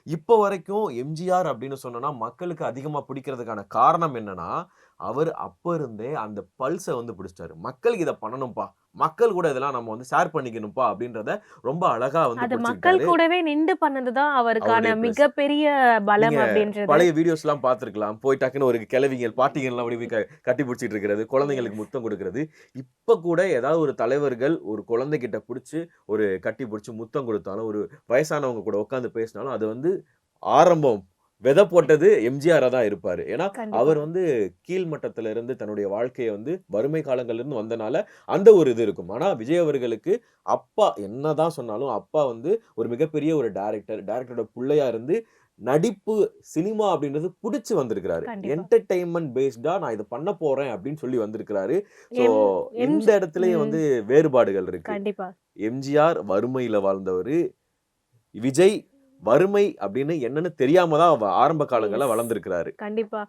இப்போ வரைக்கும் எம்ஜிஆர் அப்படின்னு சொன்னோம்னா, மக்களுக்கு அதிகமா பிடிக்கிறதுக்கான காரணம் என்னன்னா, அவர் அப்ப இருந்தே அந்த பல்ஸ வந்து பிடிச்சிட்டாரு. மக்களுக்கு இத பண்ணணும்ப்பா. மக்கள் கூட இதெல்லாம் நம்ம வந்து ஷேர் பண்ணிக்கணும்ப்பா அப்படின்றத ரொம்ப அழகா வந்து அது மக்கள் பிடிச்சுக்கிட்டாரு. கூடவே நிண்டு பண்ணது தான் அவருடைய அவருக்கான பிளஸ். மிகப்பெரிய நீங்க பலம் அப்படின்றது. பழைய வீடியோஸ்லாம் பார்த்திருக்கலாம். போய் டக்குன்னு ஒரு கிழவிகள், பாட்டிகள்லாம் ஓடி போய் கட்டி பிடிச்சிட்டு இருக்கிறது, குழந்தைங்களுக்கு எஸ். முத்தம் குடுக்கிறது. இப்ப கூட ஏதாவது ஒரு தலைவர்கள் ஒரு குழந்தைகிட்ட புடிச்சு, ஒரு கட்டி புடிச்சு முத்தம் குடுத்தாலும், ஒரு வயசானவங்க கூட உட்கார்ந்து பேசினாலும், அது வந்து ஆரம்பம் விதை போட்டது எம்ஜிஆரா தான் இருப்பாரு. ஏன்னா, கண்டிப்பா. அவர் வந்து கீழ் மட்டத்துல இருந்து தன்னுடைய வாழ்க்கைய வந்து வறுமை காலங்கள்ல இருந்து வந்தனால, அந்த ஒரு இது இருக்கும். ஆனா, விஜய் அவர்களுக்கு அப்பா என்னதான் சொன்னாலும், அப்பா வந்து ஒரு மிகப்பெரிய ஒரு டைரக்டர். டைரக்டரோட புள்ளையா இருந்து நடிப்பு, சினிமா அப்படின்றது புடிச்சு வந்திருக்கிறாரு. கண்டிப்பா. என்டர்டெயின்மென்ட் பேஸ்டா நான் இத பண்ண போறேன் அப்படின்னு சொல்லி வந்திருக்கிறாரு. ஸோ எம் இந்த எம்ஜி இடத்திலேயே ம். வந்து வேறுபாடுகள் இருக்கு. கண்டிப்பா. எம்ஜிஆர் வறுமையில வாழ்ந்தவரு. விஜய் வறுமை அப்படின்னு என்னன்னு தெரியாம தான் ஆரம்ப காலங்கள்ல எஸ். வளர்ந்திருக்கிறாரு. கண்டிப்பா.